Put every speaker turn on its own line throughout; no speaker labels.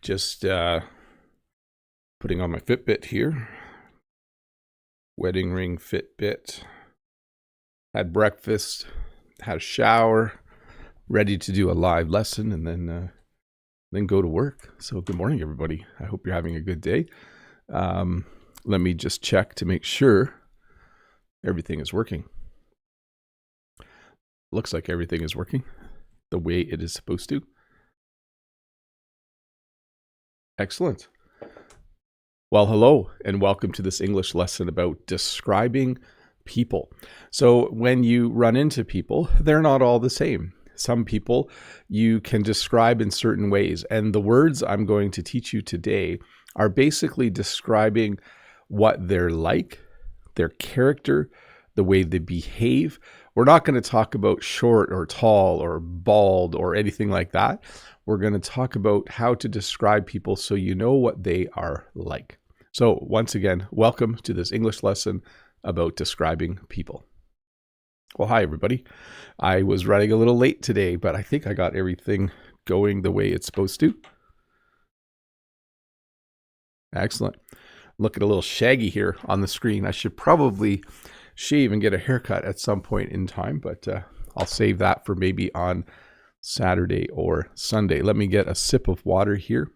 Just putting on my Fitbit here. Wedding ring Fitbit. Had breakfast, had a shower, ready to do a live lesson, and then go to work. So good morning, everybody. I hope you're having a good day. Let me just check to make sure everything is working. Looks like everything is working the way it is supposed to. Excellent. Well, hello, and welcome to this English lesson about describing people. So when you run into people, they're not all the same. Some people you can describe in certain ways, and the words I'm going to teach you today are basically describing what they're like, their character, the way they behave. We're not going to talk about short or tall or bald or anything like that. We're going to talk about how to describe people so you know what they are like. So once again, welcome to this English lesson about describing people. Well, hi, everybody. I was running a little late today, but I think I got everything going the way it's supposed to. Excellent. Look at a little Shaggy here on the screen. I should probably shave and get a haircut at some point in time, but I'll save that for maybe on Saturday or Sunday. Let me get a sip of water here.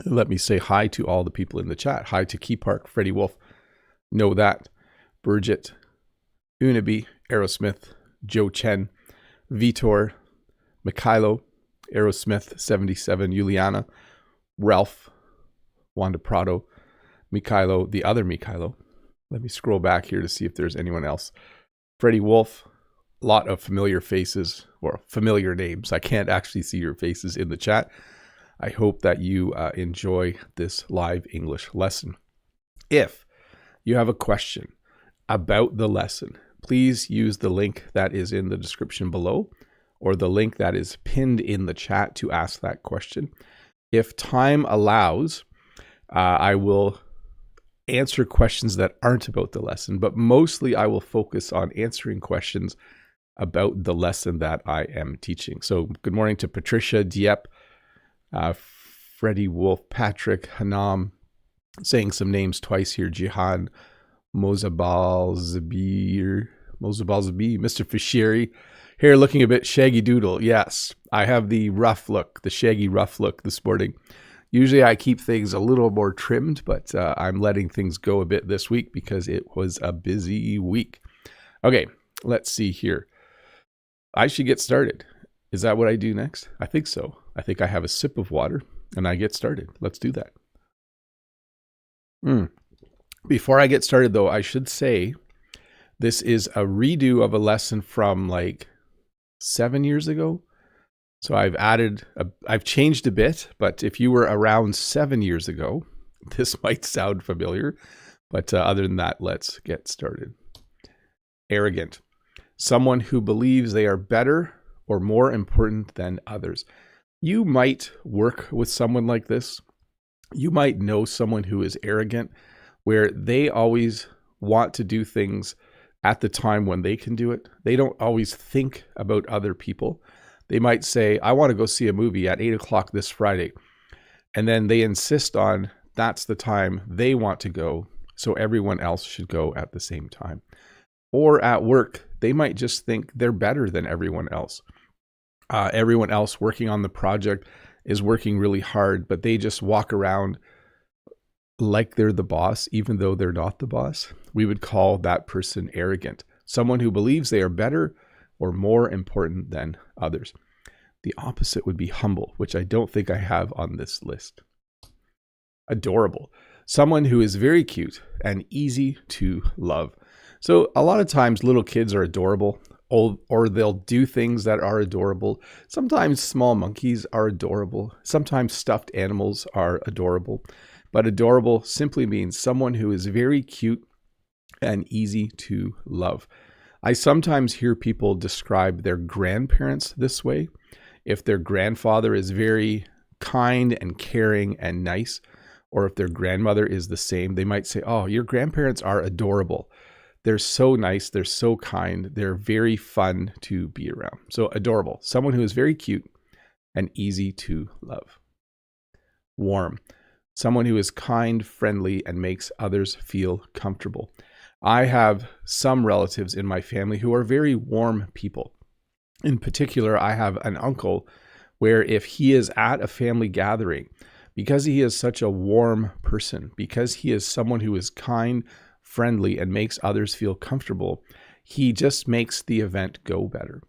Let me say hi to all the people in the chat. Hi to Key Park, Freddie Wolf, Know That, Burgett, Unabi, Aerosmith, Joe Chen, Vitor, Mikhailo, Aerosmith 77, Juliana, Ralph, Wanda Prado, Mikhailo, the other Mikhailo. Let me scroll back here to see if there's anyone else. Freddie Wolf, a lot of familiar faces or familiar names. I can't actually see your faces in the chat. I hope that you enjoy this live English lesson. If you have a question about the lesson, please use the link that is in the description below or the link that is pinned in the chat to ask that question. If time allows, I will answer questions that aren't about the lesson, but mostly I will focus on answering questions about the lesson that I am teaching. So good morning to Patricia, Dieppe, Freddie Wolf, Patrick, Hanam, saying some names twice here, Jihan, Mozabal Zabir, Mr. Fisheri, hair looking a bit shaggy doodle. Yes, I have the rough look, the shaggy rough look this morning. Usually I keep things a little more trimmed, but I'm letting things go a bit this week because it was a busy week. Okay, let's see here. I should get started. Is that what I do next? I think so. I think I have a sip of water and I get started. Let's do that. Before I get started though, I should say this is a redo of a lesson from like 7 years ago. So I've changed a bit, but if you were around 7 years ago, this might sound familiar, but other than that, let's get started. Arrogant. Someone who believes they are better or more important than others. You might work with someone like this. You might know someone who is arrogant, where they always want to do things at the time when they can do it. They don't always think about other people. They might say, I want to go see a movie at 8 o'clock this Friday. And then they insist on that's the time they want to go, so everyone else should go at the same time. Or at work, they might just think they're better than everyone else. Everyone else working on the project is working really hard, but they just walk around like they're the boss, even though they're not the boss. We would call that person arrogant. Someone who believes they are better or more important than others. The opposite would be humble, which I don't think I have on this list. Adorable. Someone who is very cute and easy to love. So a lot of times little kids are adorable, or they'll do things that are adorable. Sometimes small monkeys are adorable. Sometimes stuffed animals are adorable. But adorable simply means someone who is very cute and easy to love. I sometimes hear people describe their grandparents this way. If their grandfather is very kind and caring and nice, or if their grandmother is the same, they might say, oh, your grandparents are adorable. They're so nice. They're so kind. They're very fun to be around. So adorable. Someone who is very cute and easy to love. Warm, someone who is kind, friendly, and makes others feel comfortable. I have some relatives in my family who are very warm people. In particular, I have an uncle where if he is at a family gathering, because he is such a warm person, because he is someone who is kind, friendly, and makes others feel comfortable, he just makes the event go better.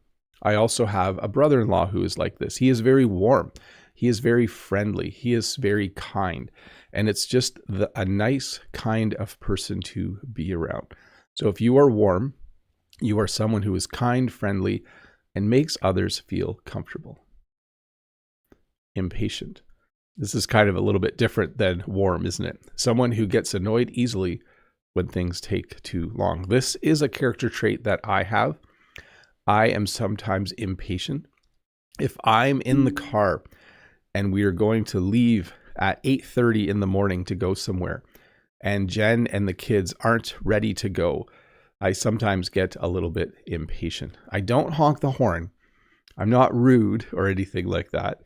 I also have a brother-in-law who is like this. He is very warm. He is very friendly. He is very kind. And it's just a nice kind of person to be around. So if you are warm, you are someone who is kind, friendly, and makes others feel comfortable. Impatient. This is kind of a little bit different than warm, isn't it? Someone who gets annoyed easily when things take too long. This is a character trait that I have. I am sometimes impatient. If I'm in the car and we are going to leave at 8:30 in the morning to go somewhere, and Jen and the kids aren't ready to go, I sometimes get a little bit impatient. I don't honk the horn. I'm not rude or anything like that,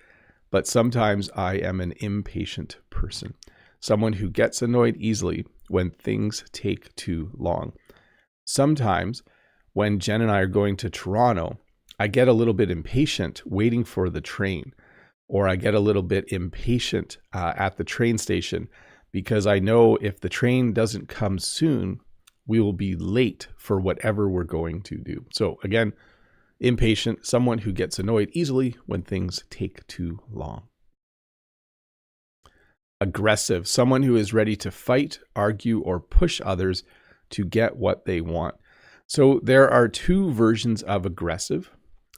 but sometimes I am an impatient person, someone who gets annoyed easily when things take too long. Sometimes when Jen and I are going to Toronto, I get a little bit impatient waiting for the train, or I get a little bit impatient at the train station because I know if the train doesn't come soon, we will be late for whatever we're going to do. So again, impatient, someone who gets annoyed easily when things take too long. Aggressive, someone who is ready to fight, argue, or push others to get what they want. So there are two versions of aggressive.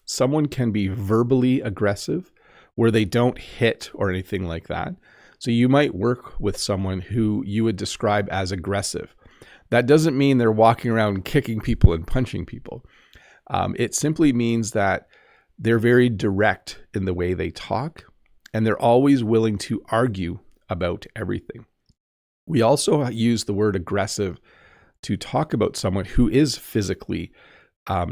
Someone can be verbally aggressive, where they don't hit or anything like that. So you might work with someone who you would describe as aggressive. That doesn't mean they're walking around kicking people and punching people. It simply means that they're very direct in the way they talk, and they're always willing to argue about everything. We also use the word aggressive to talk about someone who is physically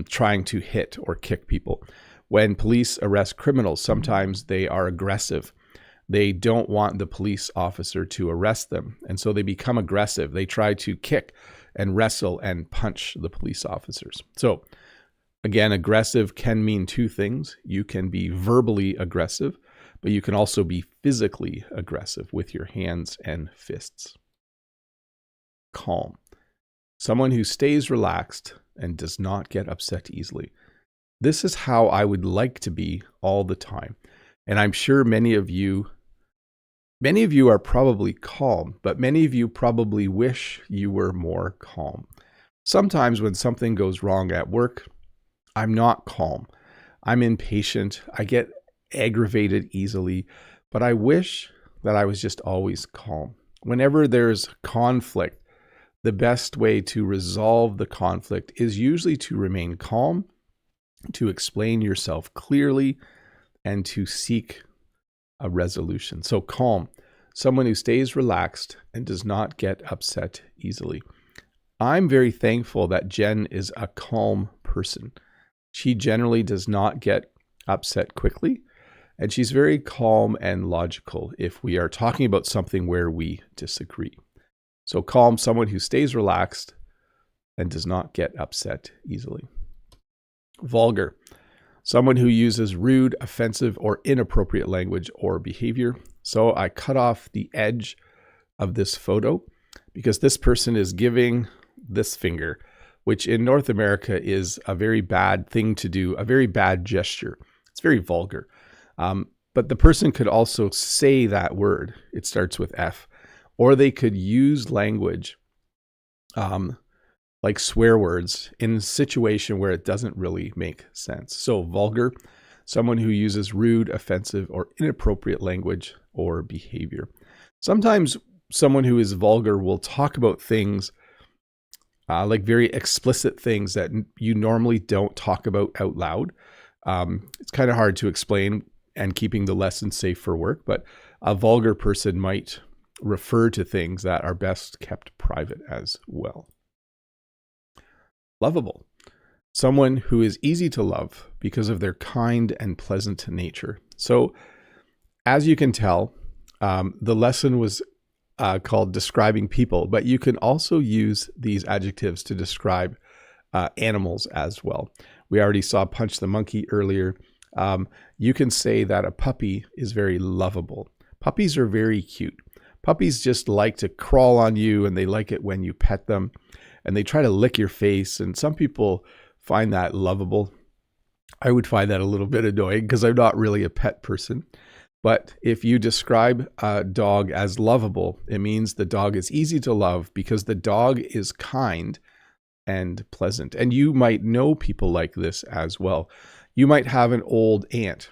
trying to hit or kick people. When police arrest criminals, sometimes they are aggressive. They don't want the police officer to arrest them, and so they become aggressive. They try to kick and wrestle and punch the police officers. So again, aggressive can mean two things. You can be verbally aggressive, but you can also be physically aggressive with your hands and fists. Calm. Someone who stays relaxed and does not get upset easily. This is how I would like to be all the time. And I'm sure many of you are probably calm, but many of you probably wish you were more calm. Sometimes when something goes wrong at work, I'm not calm. I'm impatient. I get aggravated easily, but I wish that I was just always calm. Whenever there's conflict, the best way to resolve the conflict is usually to remain calm, to explain yourself clearly, and to seek a resolution. So calm, someone who stays relaxed and does not get upset easily. I'm very thankful that Jen is a calm person. She generally does not get upset quickly, and she's very calm and logical if we are talking about something where we disagree. So calm, someone who stays relaxed and does not get upset easily. Vulgar, someone who uses rude, offensive, or inappropriate language or behavior. So I cut off the edge of this photo because this person is giving this finger, which in North America is a very bad thing to do, a very bad gesture. It's very vulgar. But the person could also say that word. It starts with F. Or they could use language like swear words in a situation where it doesn't really make sense. So vulgar, someone who uses rude, offensive, or inappropriate language or behavior. Sometimes someone who is vulgar will talk about things like very explicit things that you normally don't talk about out loud. It's kind of hard to explain and keeping the lesson safe for work, but a vulgar person might refer to things that are best kept private as well. Lovable, Someone who is easy to love because of their kind and pleasant nature. So, as you can tell, the lesson was called describing people, but you can also use these adjectives to describe animals as well. We already saw punch the monkey earlier. You can say that a puppy is very lovable. Puppies are very cute. Puppies just like to crawl on you, and they like it when you pet them, and they try to lick your face. And some people find that lovable. I would find that a little bit annoying because I'm not really a pet person. But if you describe a dog as lovable, it means the dog is easy to love because the dog is kind and pleasant. And you might know people like this as well. You might have an old aunt,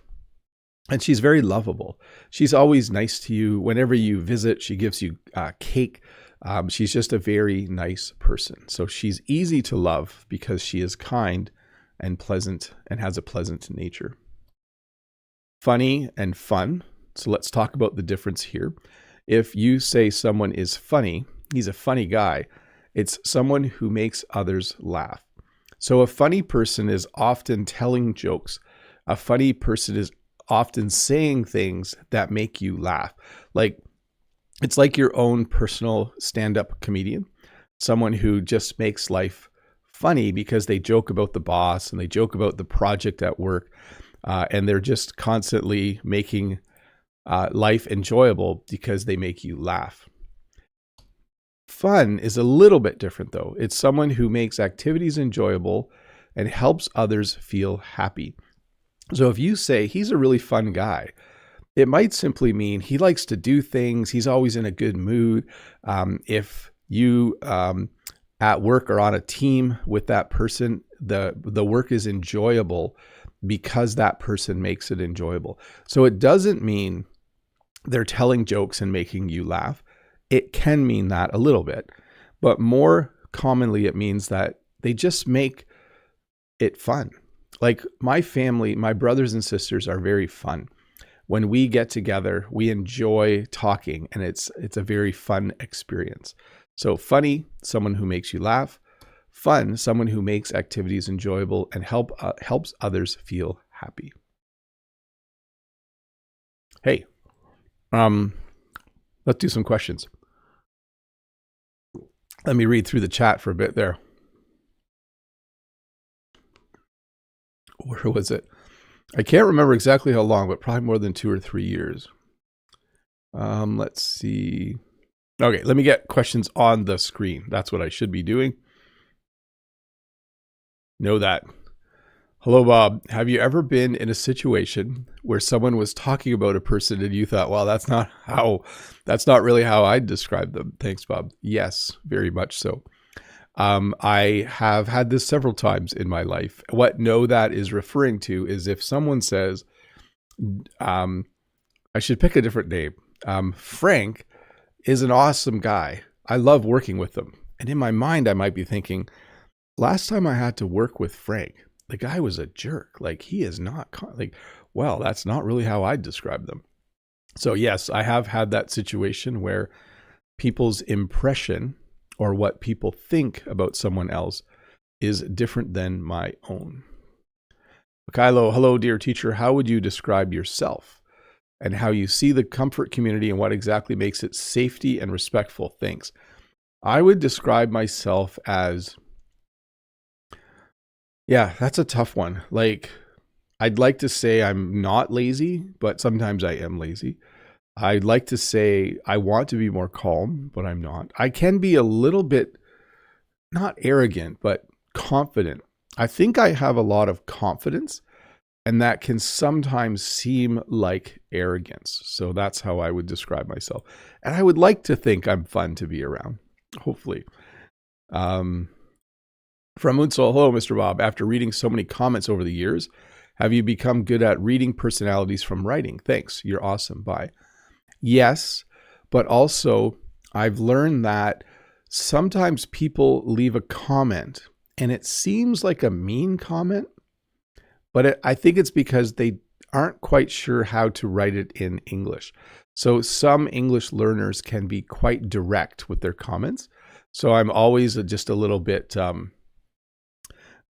and she's very lovable. She's always nice to you. Whenever you visit, she gives you cake. She's just a very nice person. So she's easy to love because she is kind and pleasant and has a pleasant nature. Funny and fun. So let's talk about the difference here. If you say someone is funny, he's a funny guy, it's someone who makes others laugh. So a funny person is often telling jokes. A funny person is often saying things that make you laugh. It's like your own personal stand-up comedian, someone who just makes life funny because they joke about the boss and they joke about the project at work, and they're just constantly making life enjoyable because they make you laugh. Fun is a little bit different though. It's someone who makes activities enjoyable and helps others feel happy. So if you say he's a really fun guy, it might simply mean he likes to do things. He's always in a good mood. If you at work are on a team with that person, the work is enjoyable because that person makes it enjoyable. So it doesn't mean they're telling jokes and making you laugh. It can mean that a little bit, but more commonly it means that they just make it fun. Like my family, my brothers and sisters are very fun. When we get together, we enjoy talking, and it's a very fun experience. So funny, someone who makes you laugh. Fun, someone who makes activities enjoyable and helps others feel happy. Hey, let's do some questions. Let me read through the chat for a bit there. Where was it? I can't remember exactly how long, but probably more than 2 or 3 years. Let's see. Okay, let me get questions on the screen. That's what I should be doing. Know that. Hello, Bob. Have you ever been in a situation where someone was talking about a person and you thought, well, that's not really how I'd describe them? Thanks, Bob. Yes, very much so. I have had this several times in my life. What know that is referring to is if someone says, I should pick a different name. Frank is an awesome guy. I love working with him. And in my mind, I might be thinking, last time I had to work with Frank, the guy was a jerk. Like he is not well, that's not really how I'd describe them. So yes, I have had that situation where people's impression or what people think about someone else is different than my own. Kylo, hello, dear teacher. How would you describe yourself and how you see the comfort community and what exactly makes it safety and respectful? Thanks. I would describe myself as, yeah, that's a tough one. Like, I'd like to say I'm not lazy, but sometimes I am lazy. I'd like to say I want to be more calm, but I'm not. I can be a little bit, not arrogant, but confident. I think I have a lot of confidence, and that can sometimes seem like arrogance. So that's how I would describe myself. And I would like to think I'm fun to be around, hopefully. From Unsol, hello, Mr. Bob. After reading so many comments over the years, have you become good at reading personalities from writing? Thanks. You're awesome. Bye. Yes, but also I've learned that sometimes people leave a comment and it seems like a mean comment, but I think it's because they aren't quite sure how to write it in English. So some English learners can be quite direct with their comments. So I'm always just a little bit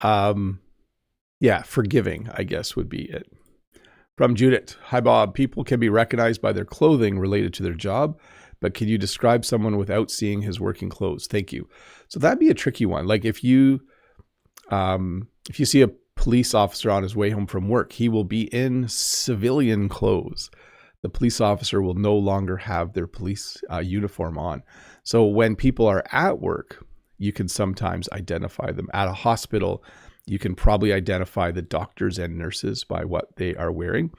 Yeah, forgiving, I guess, would be it. From Judith. Hi, Bob. People can be recognized by their clothing related to their job, but can you describe someone without seeing his working clothes? Thank you. So that'd be a tricky one. Like if you see a police officer on his way home from work, he will be in civilian clothes. The police officer will no longer have their police uniform on. So when people are at work, you can sometimes identify them. At a hospital, you can probably identify the doctors and nurses by what they are wearing.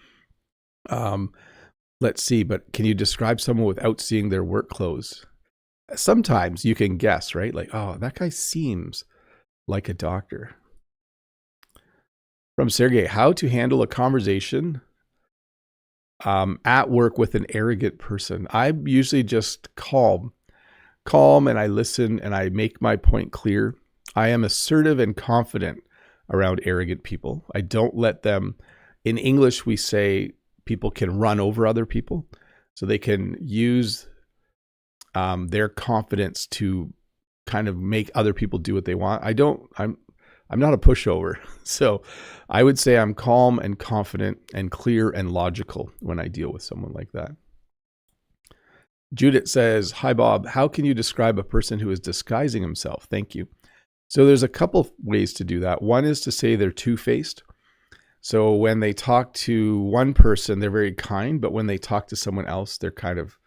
Let's see, but can you describe someone without seeing their work clothes? Sometimes you can guess, right? Like, oh, that guy seems like a doctor. From Sergey, how to handle a conversation at work with an arrogant person. I'm usually just calm, and I listen and I make my point clear. I am assertive and confident around arrogant people. I don't let them, in English, we say people can run over other people. So they can use their confidence to kind of make other people do what they want. I'm not a pushover. So I would say I'm calm and confident and clear and logical when I deal with someone like that. Judith says, hi, Bob. How can you describe a person who is disguising himself? Thank you. So there's a couple ways to do that. One is to say they're two-faced. So when they talk to one person, they're very kind, but when they talk to someone else, they're kind of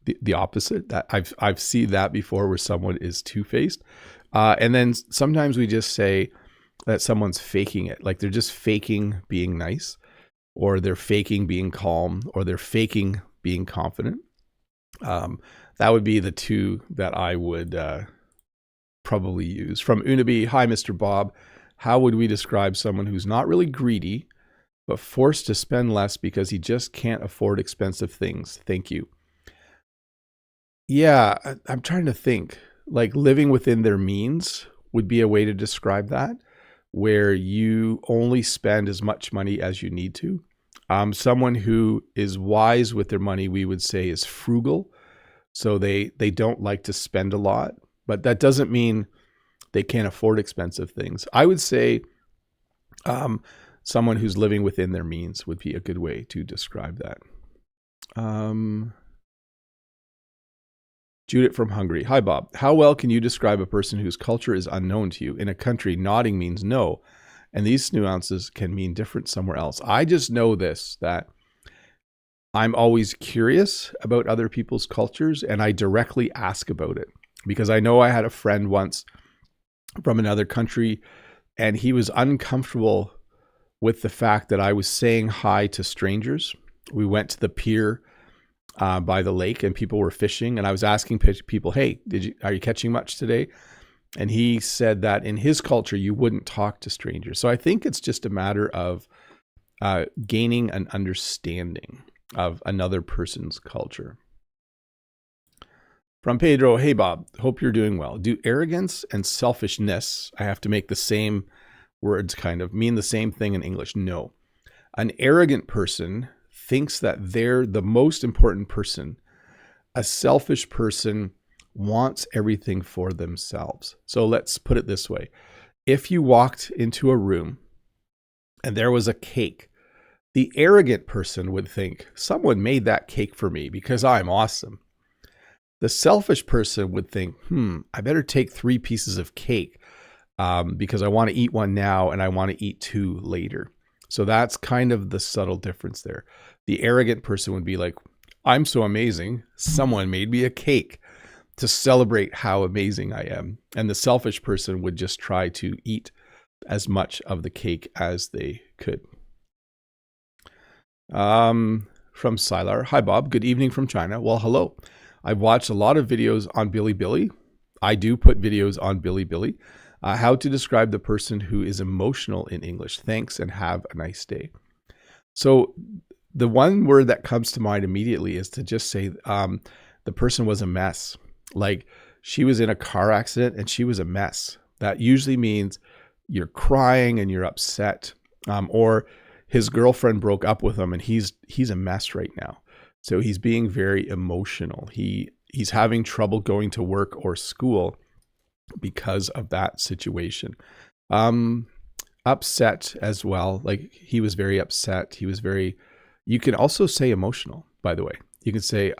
the opposite. That I've seen that before, where someone is two-faced. And then sometimes we just say that someone's faking it, like they're just faking being nice, or they're faking being calm, or they're faking being confident. That would be the two that I would probably use. From Unabi, hi, Mr. Bob. How would we describe someone who's not really greedy, but forced to spend less because he just can't afford expensive things? Thank you. Yeah, I'm trying to think. Like living within their means would be a way to describe that, where you only spend as much money as you need to. Someone who is wise with their money, we would say, is frugal. So they don't like to spend a lot, but that doesn't mean they can't afford expensive things. I would say someone who's living within their means would be a good way to describe that. Judith from Hungary. Hi, Bob. How well can you describe a person whose culture is unknown to you? In a country, nodding means no, and these nuances can mean different somewhere else. I just know this, that I'm always curious about other people's cultures, and I directly ask about it, because I know I had a friend once from another country, and he was uncomfortable with the fact that I was saying hi to strangers. We went to the pier by the lake, and people were fishing, and I was asking people, hey, are you catching much today? And he said that in his culture, you wouldn't talk to strangers. So I think it's just a matter of gaining an understanding of another person's culture. From Pedro, hey, Bob, hope you're doing well. Do arrogance and selfishness, I have to make the same words kind of, mean the same thing in English? No. An arrogant person thinks that they're the most important person. A selfish person wants everything for themselves. So let's put it this way. If you walked into a room and there was a cake, the arrogant person would think, someone made that cake for me because I'm awesome. The selfish person would think, I better take 3 pieces of cake because I want to eat one now and I want to eat 2 later. So that's kind of the subtle difference there. The arrogant person would be like, I'm so amazing, someone made me a cake to celebrate how amazing I am. And the selfish person would just try to eat as much of the cake as they could. From Sylar, hi, Bob. Good evening from China. Well, hello. I've watched a lot of videos on Bilibili. I do put videos on Bilibili. How to describe the person who is emotional in English. Thanks and have a nice day. So the one word that comes to mind immediately is to just say the person was a mess. Like she was in a car accident and she was a mess. That usually means you're crying and you're upset, or his girlfriend broke up with him and he's a mess right now. So he's being very emotional. He's having trouble going to work or school. because of that situation. Upset as well. Like he was very upset. You can also say emotional, by the way. You can say,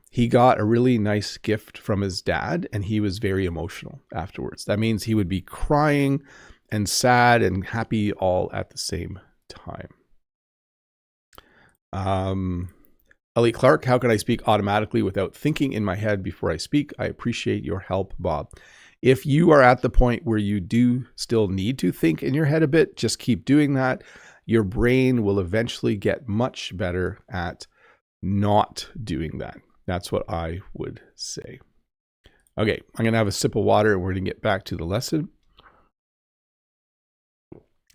he got a really nice gift from his dad and he was very emotional afterwards. That means he would be crying and sad and happy all at the same time. Ellie Clark, how can I speak automatically without thinking in my head before I speak? I appreciate your help, Bob. If you are at the point where you do still need to think in your head a bit, just keep doing that. Your brain will eventually get much better at not doing that. That's what I would say. Okay, I'm going to have a sip of water and we're going to get back to the lesson.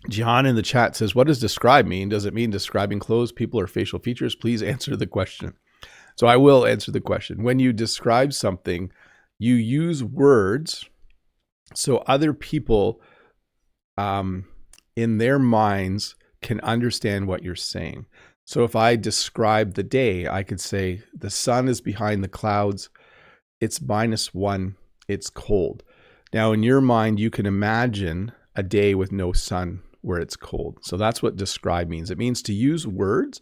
John in the chat says, what does describe mean? Does it mean describing clothes, people, or facial features? Please answer the question. So I will answer the question. When you describe something, you use words so other people in their minds can understand what you're saying. So if I describe the day, I could say the sun is behind the clouds. It's -1. It's cold. Now in your mind, you can imagine a day with no sun where it's cold. So that's what describe means. It means to use words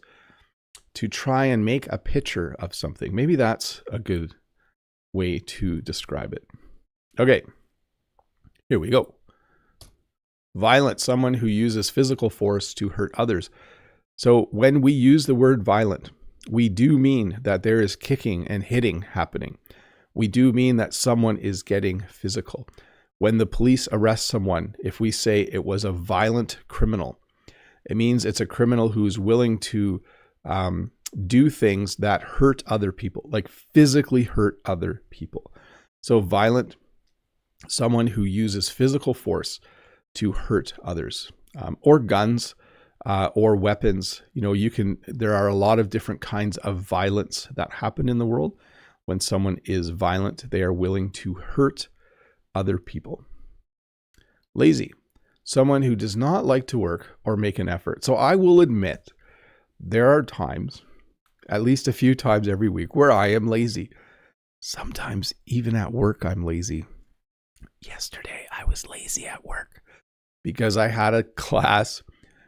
to try and make a picture of something. Maybe that's a good way to describe it. Okay, here we go. Violent, someone who uses physical force to hurt others. So when we use the word violent, we do mean that there is kicking and hitting happening. We do mean that someone is getting physical. When the police arrest someone, if we say it was a violent criminal, it means it's a criminal who's willing to do things that hurt other people, like physically hurt other people. So violent, someone who uses physical force to hurt others, or guns, or weapons. You know, there are a lot of different kinds of violence that happen in the world. When someone is violent, they are willing to hurt other people. Lazy, someone who does not like to work or make an effort. So I will admit, there are times, at least a few times every week, where I am lazy. Sometimes even at work, I'm lazy. Yesterday, I was lazy at work because I had a class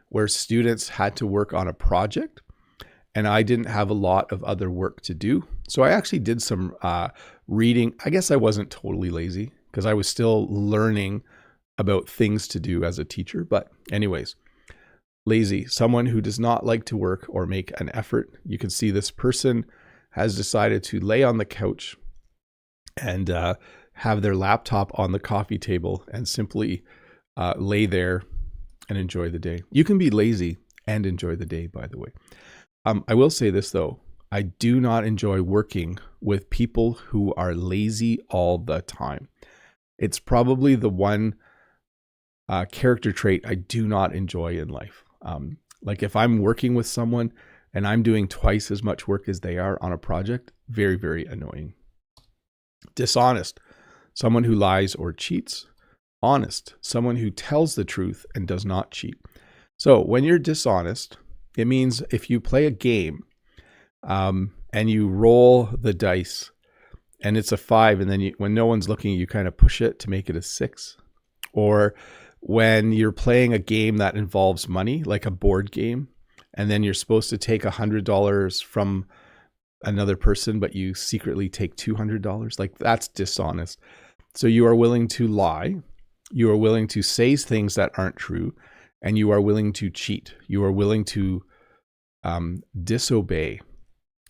where students had to work on a project and I didn't have a lot of other work to do. So I actually did some reading. I guess I wasn't totally lazy because I was still learning about things to do as a teacher. But anyways, lazy, someone who does not like to work or make an effort. You can see this person has decided to lay on the couch and have their laptop on the coffee table and simply lay there and enjoy the day. You can be lazy and enjoy the day, by the way. I will say this though, I do not enjoy working with people who are lazy all the time. It's probably the one character trait I do not enjoy in life. Like if I'm working with someone and I'm doing twice as much work as they are on a project, very, very annoying. Dishonest, someone who lies or cheats. Honest, someone who tells the truth and does not cheat. So when you're dishonest, it means if you play a game and you roll the dice and it's a 5, and then when no one's looking, you kind of push it to make it a 6. Or when you're playing a game that involves money, like a board game, and then you're supposed to take $100 from another person, but you secretly take $200, like that's dishonest. So you are willing to lie. You are willing to say things that aren't true, and you are willing to cheat. You are willing to disobey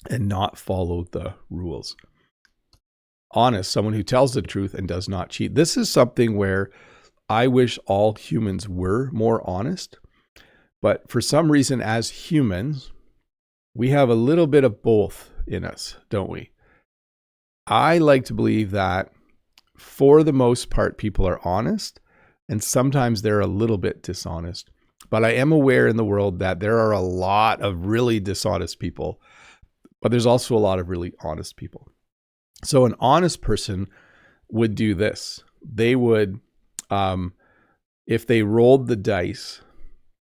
and not follow the rules. Honest, someone who tells the truth and does not cheat. This is something where I wish all humans were more honest, but for some reason as humans, we have a little bit of both in us, don't we? I like to believe that for the most part, people are honest, and sometimes they're a little bit dishonest. But I am aware in the world that there are a lot of really dishonest people, but there's also a lot of really honest people. So an honest person would do this. They would, if they rolled the dice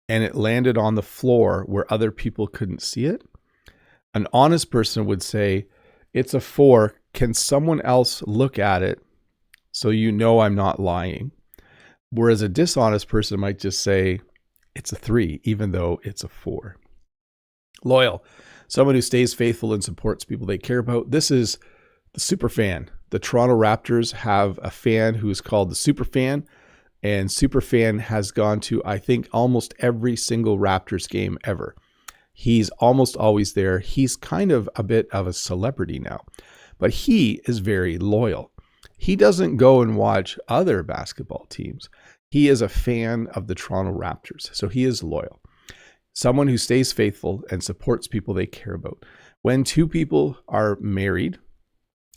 and it landed on the floor where other people couldn't see it, an honest person would say, it's a 4. Can someone else look at it So you know I'm not lying. Whereas a dishonest person might just say it's a 3, even though it's a 4. Loyal, someone who stays faithful and supports people they care about. This is the super fan. The Toronto Raptors have a fan who's called the super fan, and super fan has gone to, I think, almost every single Raptors game ever. He's almost always there. He's kind of a bit of a celebrity now, but he is very loyal. He doesn't go and watch other basketball teams. He is a fan of the Toronto Raptors, so he is loyal. Someone who stays faithful and supports people they care about. When two people are married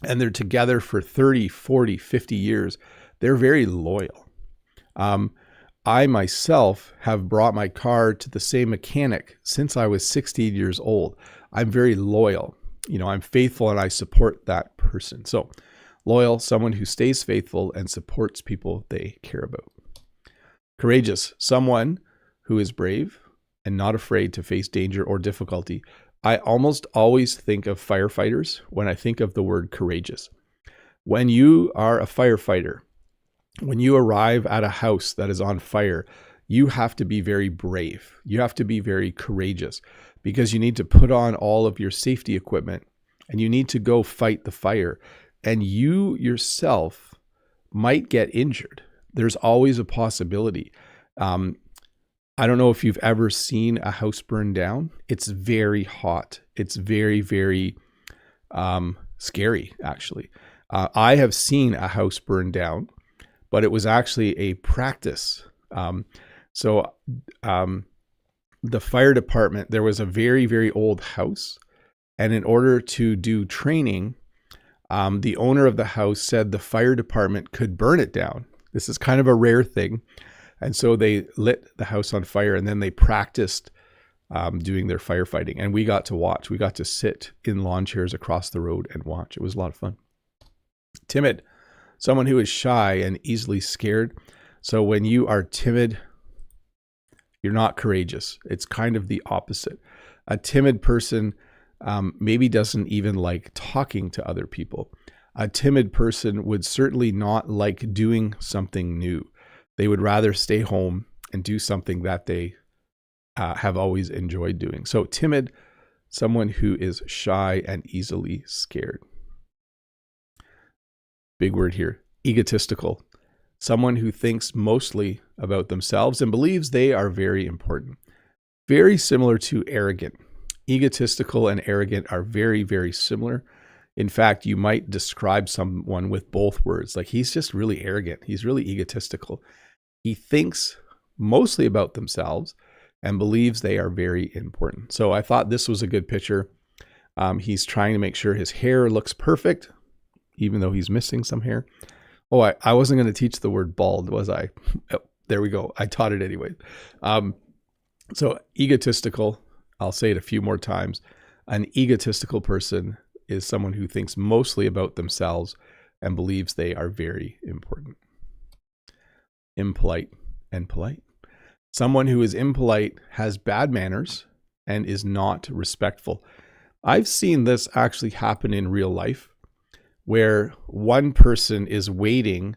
and they're together for 30, 40, 50 years, they're very loyal. I myself have brought my car to the same mechanic since I was 16 years old. I'm very loyal. I'm faithful and I support that person. So loyal, someone who stays faithful and supports people they care about. Courageous, someone who is brave and not afraid to face danger or difficulty. I almost always think of firefighters when I think of the word courageous. When you are a firefighter, when you arrive at a house that is on fire, you have to be very brave. You have to be very courageous because you need to put on all of your safety equipment and you need to go fight the fire. And you yourself might get injured. There's always a possibility. I don't know if you've ever seen a house burn down. It's very hot. It's very, very scary, actually. I have seen a house burn down, but it was actually a practice. The fire department, there was a very, very old house. And in order to do training, the owner of the house said the fire department could burn it down. This is kind of a rare thing. And so they lit the house on fire and then they practiced doing their firefighting. And we got to watch. We got to sit in lawn chairs across the road and watch. It was a lot of fun. Timid, someone who is shy and easily scared. So when you are timid, you're not courageous. It's kind of the opposite. A timid person maybe doesn't even like talking to other people. A timid person would certainly not like doing something new. They would rather stay home and do something that they have always enjoyed doing. So timid, someone who is shy and easily scared. Big word here, egotistical. Someone who thinks mostly about themselves and believes they are very important. Very similar to arrogant. Egotistical and arrogant are very, very similar. In fact, you might describe someone with both words. Like he's just really arrogant. He's really egotistical. He thinks mostly about themselves and believes they are very important. So I thought this was a good picture. He's trying to make sure his hair looks perfect, even though he's missing some hair. Oh, I wasn't going to teach the word bald, was I? Oh, there we go. I taught it anyway. So egotistical, I'll say it a few more times. An egotistical person is someone who thinks mostly about themselves and believes they are very important. Impolite and polite. Someone who is impolite has bad manners and is not respectful. I've seen this actually happen in real life where one person is waiting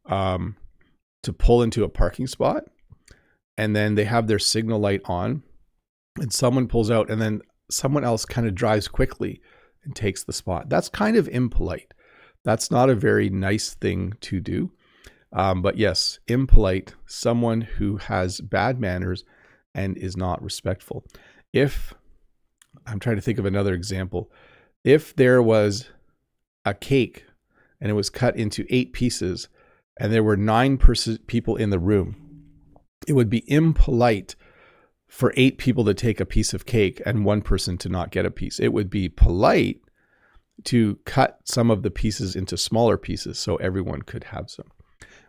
to pull into a parking spot and then they have their signal light on and someone pulls out and then someone else kind of drives quickly and takes the spot. That's kind of impolite. That's not a very nice thing to do. But yes, impolite, someone who has bad manners and is not respectful. I'm trying to think of another example. If there was a cake and it was cut into 8 pieces and there were 9 people in the room, it would be impolite for 8 people to take a piece of cake and 1 person to not get a piece. It would be polite to cut some of the pieces into smaller pieces so everyone could have some.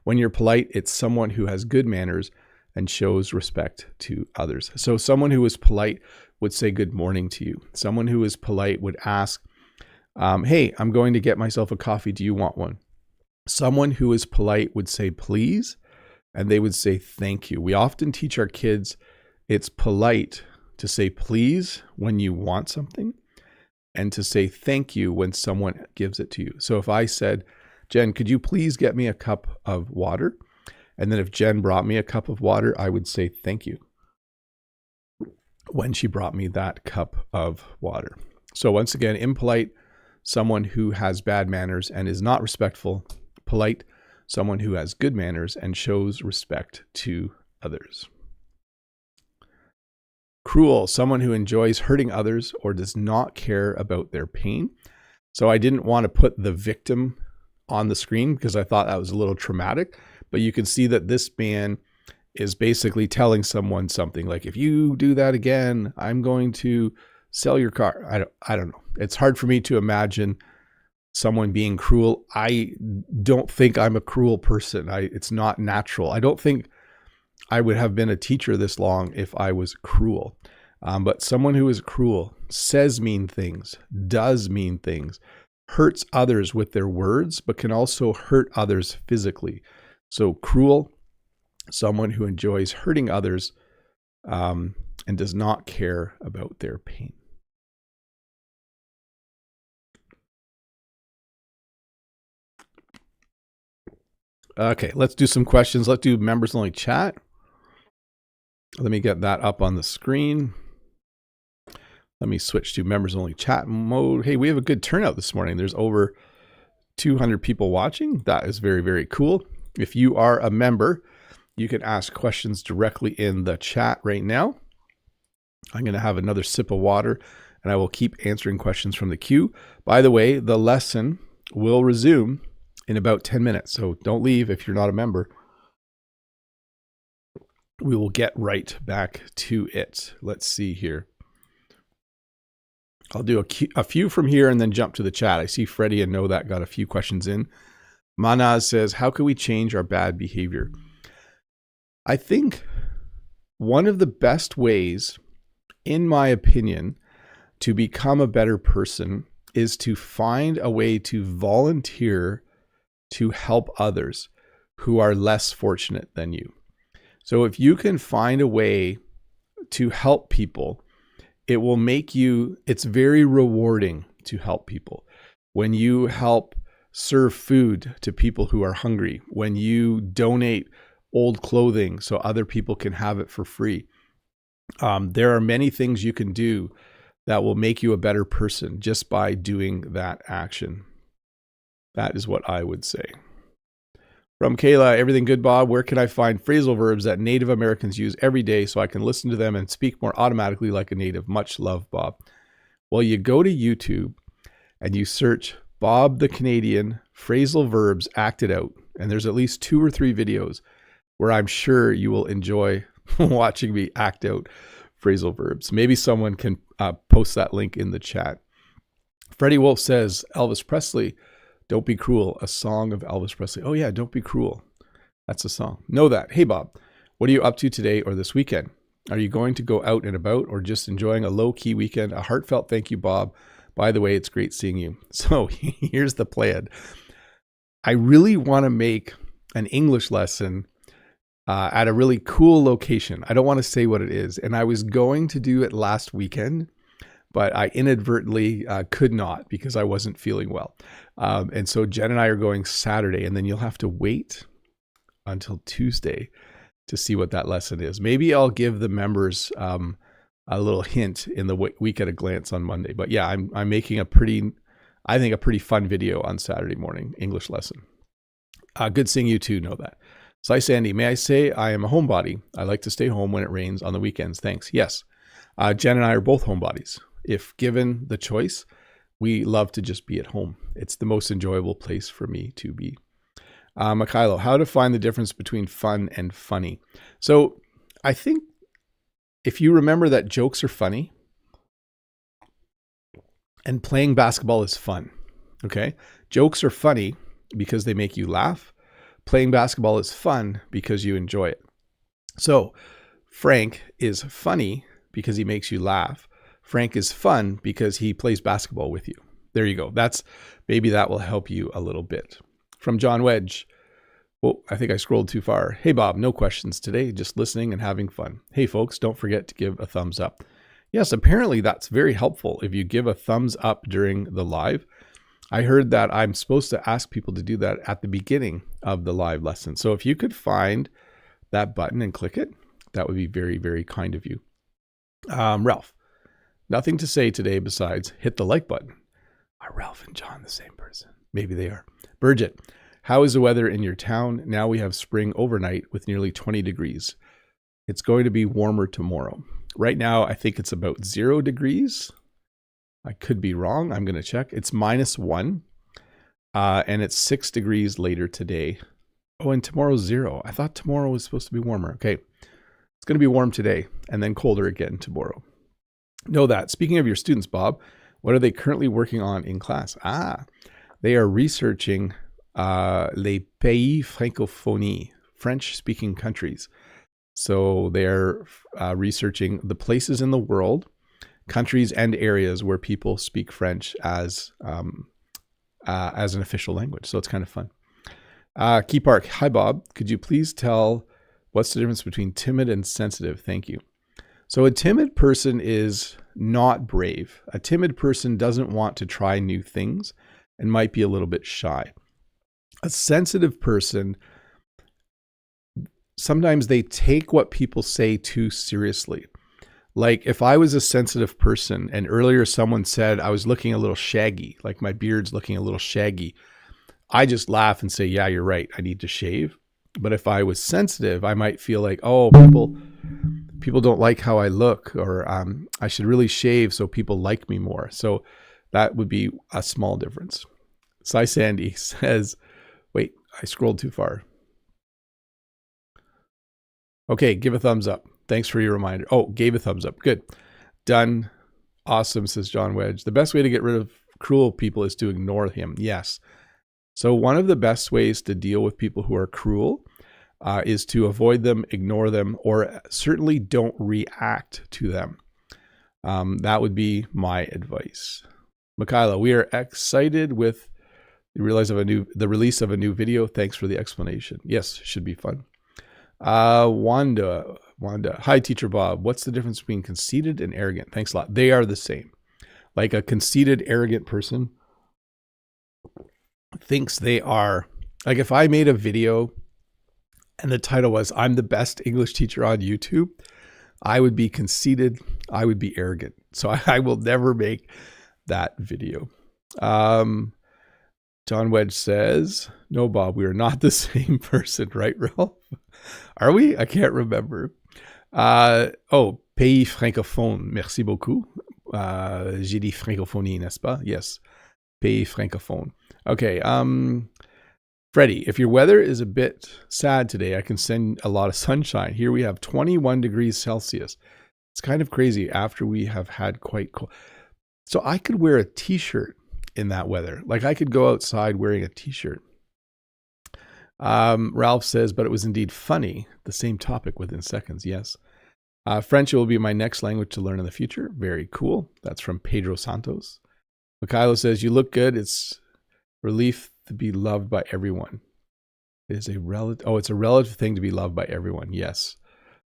When you're polite, it's someone who has good manners and shows respect to others. So someone who is polite would say good morning to you. Someone who is polite would ask, hey, I'm going to get myself a coffee. Do you want one? Someone who is polite would say please, and they would say thank you. We often teach our kids it's polite to say please when you want something and to say thank you when someone gives it to you. So if I said, Jen, could you please get me a cup of water? And then if Jen brought me a cup of water, I would say thank you when she brought me that cup of water. So once again, impolite, someone who has bad manners and is not respectful. Polite, someone who has good manners and shows respect to others. Cruel, someone who enjoys hurting others or does not care about their pain. So I didn't want to put the victim on the screen because I thought that was a little traumatic, but you can see that this man is basically telling someone something like, if you do that again, I'm going to sell your car. I don't know. It's hard for me to imagine someone being cruel. I don't think I'm a cruel person. It's not natural. I don't think I would have been a teacher this long if I was cruel. But someone who is cruel says mean things, does mean things, hurts others with their words, but can also hurt others physically. So cruel, someone who enjoys hurting others and does not care about their pain. Okay, let's do some questions. Let's do members only chat. Let me get that up on the screen. Let me switch to members only chat mode. Hey, we have a good turnout this morning. There's over 200 people watching. That is very, very cool. If you are a member, you can ask questions directly in the chat right now. I'm going to have another sip of water and I will keep answering questions from the queue. By the way, the lesson will resume in about 10 minutes. So don't leave if you're not a member. We will get right back to it. Let's see here. I'll do a few from here and then jump to the chat. I see Freddie and Know That got a few questions in. Manaz says, how can we change our bad behavior? I think one of the best ways, in my opinion, to become a better person is to find a way to volunteer to help others who are less fortunate than you. So if you can find a way to help people, it will make you, it's very rewarding to help people. When you help serve food to people who are hungry, when you donate old clothing so other people can have it for free, there are many things you can do that will make you a better person just by doing that action. That is what I would say. From Kayla, everything good, Bob? Where can I find phrasal verbs that Native Americans use every day so I can listen to them and speak more automatically like a native? Much love, Bob. Well, you go to YouTube and you search Bob the Canadian phrasal verbs acted out. And there's at least 2 or 3 videos where I'm sure you will enjoy watching me act out phrasal verbs. Maybe someone can post that link in the chat. Freddie Wolf says, Elvis Presley, Don't Be Cruel, a song of Elvis Presley. Oh yeah, Don't Be Cruel. That's a song. Know That. Hey Bob, what are you up to today or this weekend? Are you going to go out and about or just enjoying a low-key weekend? A heartfelt thank you, Bob. By the way, it's great seeing you. So here's the plan. I really want to make an English lesson at a really cool location. I don't want to say what it is. And I was going to do it last weekend, but I inadvertently could not because I wasn't feeling well. And so Jen and I are going Saturday, and then you'll have to wait until Tuesday to see what that lesson is. Maybe I'll give the members a little hint in the week at a glance on Monday. But yeah, I'm making a pretty fun video on Saturday morning, English lesson. Good seeing you too, Know That. Sly Sandy, may I say I am a homebody. I like to stay home when it rains on the weekends. Thanks. Yes. Jen and I are both homebodies. If given the choice, we love to just be at home. It's the most enjoyable place for me to be. Mikhailo, how to find the difference between fun and funny. So I think if you remember that jokes are funny and playing basketball is fun, okay? Jokes are funny because they make you laugh. Playing basketball is fun because you enjoy it. So Frank is funny because he makes you laugh. Frank is fun because he plays basketball with you. There you go. Maybe that will help you a little bit. From John Wedge. Oh, I think I scrolled too far. Hey, Bob, no questions today, just listening and having fun. Hey, folks, don't forget to give a thumbs up. Yes, apparently that's very helpful. If you give a thumbs up during the live, I heard that I'm supposed to ask people to do that at the beginning of the live lesson. So if you could find that button and click it, that would be very, very kind of you. Ralph, nothing to say today besides hit the like button. Are Ralph and John the same person? Maybe they are. Bridget, how is the weather in your town? Now we have spring overnight with nearly 20 degrees. It's going to be warmer tomorrow. Right now, I think it's about 0 degrees. I could be wrong. I'm going to check. It's -1, and it's 6 degrees later today. Oh, and tomorrow's 0. I thought tomorrow was supposed to be warmer. Okay. It's going to be warm today and then colder again tomorrow. Know that. Speaking of your students, Bob, what are they currently working on in class? They are researching les pays francophonie, French-speaking countries. So they're researching the places in the world, countries and areas where people speak French as an official language. So it's kind of fun. Key Park, hi Bob. Could you please tell what's the difference between timid and sensitive? Thank you. So a timid person is not brave. A timid person doesn't want to try new things and might be a little bit shy. A sensitive person, sometimes they take what people say too seriously. Like if I was a sensitive person and earlier someone said I was looking a little shaggy, like my beard's looking a little shaggy, I just laugh and say, yeah, you're right, I need to shave. But if I was sensitive, I might feel like, oh, people don't like how I look, or I should really shave so people like me more. So that would be a small difference. Sai Sandy says, wait, I scrolled too far. Okay, give a thumbs up. Thanks for your reminder. Oh, gave a thumbs up. Good. Done. Awesome, says John Wedge. The best way to get rid of cruel people is to ignore him. Yes. So one of the best ways to deal with people who are cruel is to avoid them, ignore them, or certainly don't react to them. That would be my advice. Michaela, we are excited with the release of a new video. Thanks for the explanation. Yes, should be fun. Wanda, hi Teacher Bob. What's the difference between conceited and arrogant? Thanks a lot. They are the same. Like a conceited, arrogant person thinks they are, like if I made a video and the title was I'm the best English teacher on YouTube, I would be conceited, I would be arrogant. So I will never make that video. John Wedge says, no, Bob, we are not the same person, right, Ralph? Are we? I can't remember. Oh, pays francophone. Merci beaucoup. J'ai dit francophonie, n'est-ce pas? Yes. Pays francophone. Okay. Freddie, if your weather is a bit sad today, I can send a lot of sunshine. Here we have 21 degrees Celsius. It's kind of crazy after we have had quite cold. So I could wear a t-shirt in that weather. Like I could go outside wearing a t-shirt. Ralph says, but it was indeed funny. The same topic within seconds. Yes. French will be my next language to learn in the future. Very cool. That's from Pedro Santos. Mikhailo says, you look good. It's relief to be loved by everyone. It is a relative. Oh, it's a relative thing to be loved by everyone. Yes.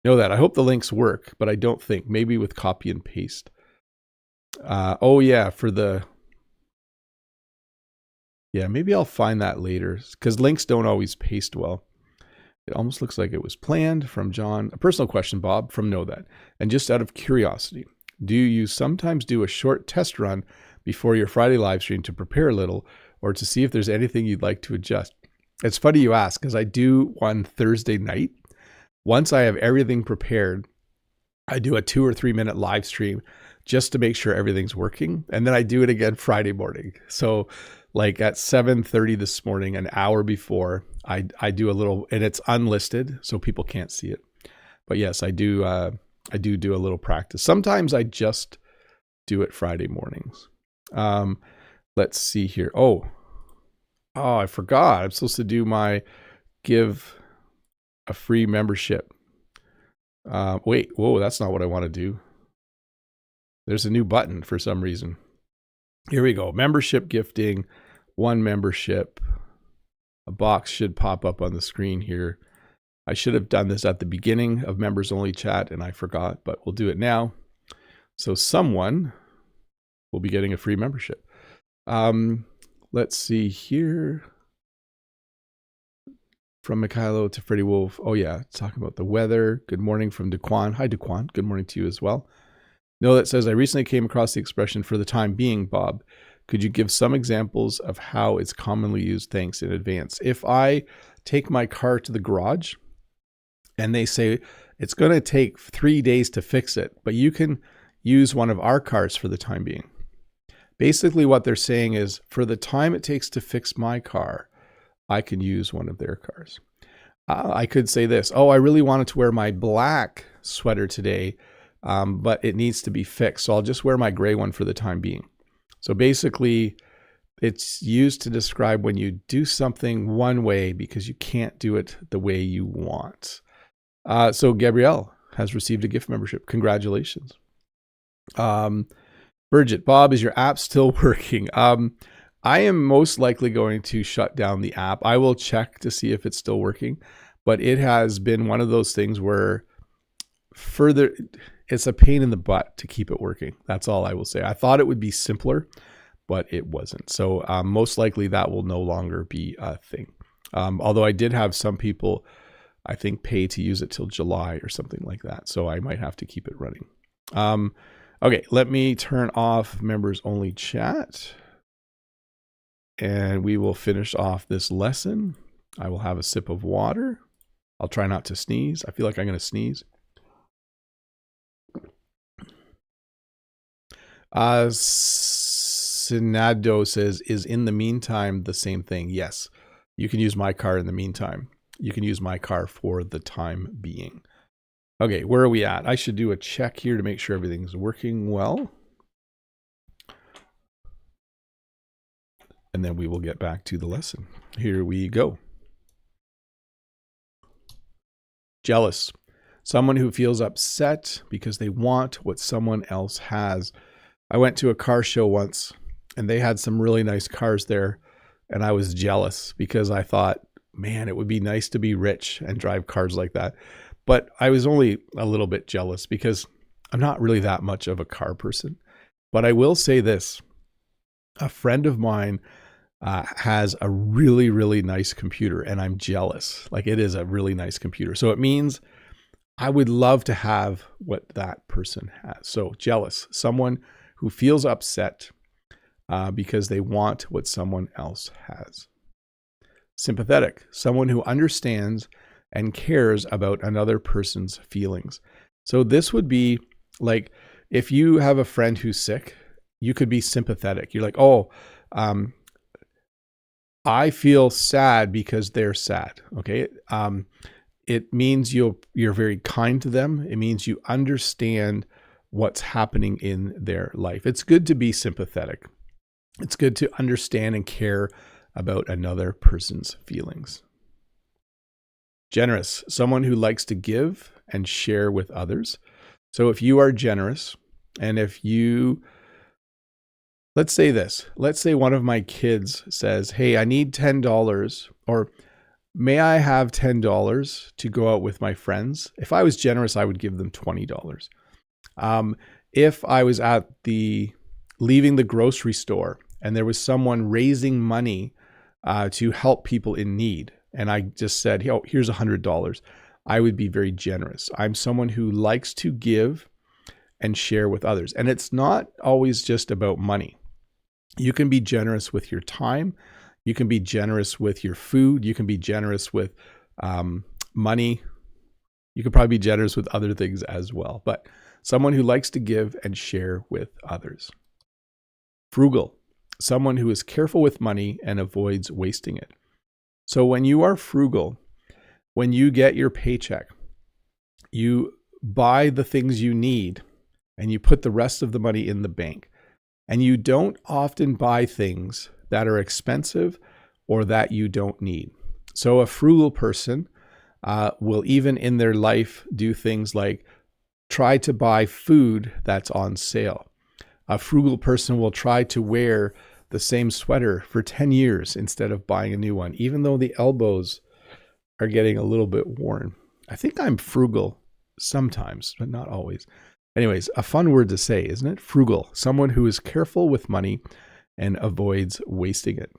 Know that. I hope the links work, but I don't think. Maybe with copy and paste. Oh yeah, yeah, maybe I'll find that later because links don't always paste well. It almost looks like it was planned from John. A personal question, Bob, from Know That. And just out of curiosity, do you sometimes do a short test run before your Friday live stream to prepare a little or to see if there's anything you'd like to adjust? It's funny you ask because I do one Thursday night. Once I have everything prepared, I do a 2 or 3 minute live stream just to make sure everything's working. And then I do it again Friday morning. So like at 7:30 this morning, an hour before, I do a little, and it's unlisted, so people can't see it. But yes, I do a little practice. Sometimes I just do it Friday mornings. Let's see here. Oh, I forgot. I'm supposed to do my give a free membership. Whoa, that's not what I want to do. There's a new button for some reason. Here we go. Membership gifting, 1 membership. A box should pop up on the screen here. I should have done this at the beginning of members only chat and I forgot, but we'll do it now. So someone will be getting a free membership. let's see here. From Mikhailo to Freddie Wolf. Oh yeah, talking about the weather. Good morning from Daquan. Hi Daquan. Good morning to you as well. No, that says, I recently came across the expression for the time being, Bob. Could you give some examples of how it's commonly used? Thanks in advance. If I take my car to the garage and they say it's going to take 3 days to fix it, but you can use one of our cars for the time being. Basically what they're saying is, for the time it takes to fix my car, I can use one of their cars. I could say this, oh, I really wanted to wear my black sweater today, but it needs to be fixed. So I'll just wear my gray one for the time being. So basically, it's used to describe when you do something one way because you can't do it the way you want. So Gabrielle has received a gift membership. Congratulations. Bridget, Bob, is your app still working? I am most likely going to shut down the app. I will check to see if it's still working, but it has been one of those things where it's a pain in the butt to keep it working. That's all I will say. I thought it would be simpler, but it wasn't. So most likely that will no longer be a thing. Although I did have some people, I think, pay to use it till July or something like that. So I might have to keep it running. Okay, let me turn off members only chat. And we will finish off this lesson. I will have a sip of water. I'll try not to sneeze. I feel like I'm going to sneeze. Sinado says, is in the meantime the same thing? Yes. You can use my car in the meantime. You can use my car for the time being. Okay, where are we at? I should do a check here to make sure everything's working well. And then we will get back to the lesson. Here we go. Jealous. Someone who feels upset because they want what someone else has. I went to a car show once and they had some really nice cars there. And I was jealous because I thought, man, it would be nice to be rich and drive cars like that. But I was only a little bit jealous because I'm not really that much of a car person. But I will say this. A friend of mine has a really, really nice computer and I'm jealous. Like, it is a really nice computer. So it means I would love to have what that person has. So jealous, someone who feels upset because they want what someone else has. Sympathetic, someone who understands and cares about another person's feelings. So this would be like, if you have a friend who's sick, you could be sympathetic. You're like, oh, I feel sad because they're sad. Okay. It means you're very kind to them. It means you understand what's happening in their life. It's good to be sympathetic. It's good to understand and care about another person's feelings. Generous, someone who likes to give and share with others. So if you are generous, and if you, let's say this, let's say one of my kids says, hey, I need $10, or may I have $10 to go out with my friends? If I was generous, I would give them $20. If I was at leaving the grocery store and there was someone raising money to help people in need, and I just said, oh, here's $100, I would be very generous. I'm someone who likes to give and share with others. And it's not always just about money. You can be generous with your time. You can be generous with your food. You can be generous with money. You can probably be generous with other things as well. But someone who likes to give and share with others. Frugal, someone who is careful with money and avoids wasting it. So when you are frugal, when you get your paycheck, you buy the things you need and you put the rest of the money in the bank. And you don't often buy things that are expensive or that you don't need. So a frugal person will, even in their life, do things like try to buy food that's on sale. A frugal person will try to wear the same sweater for 10 years instead of buying a new one, even though the elbows are getting a little bit worn. I think I'm frugal sometimes, but not always. Anyways, a fun word to say, isn't it? Frugal, someone who is careful with money and avoids wasting it.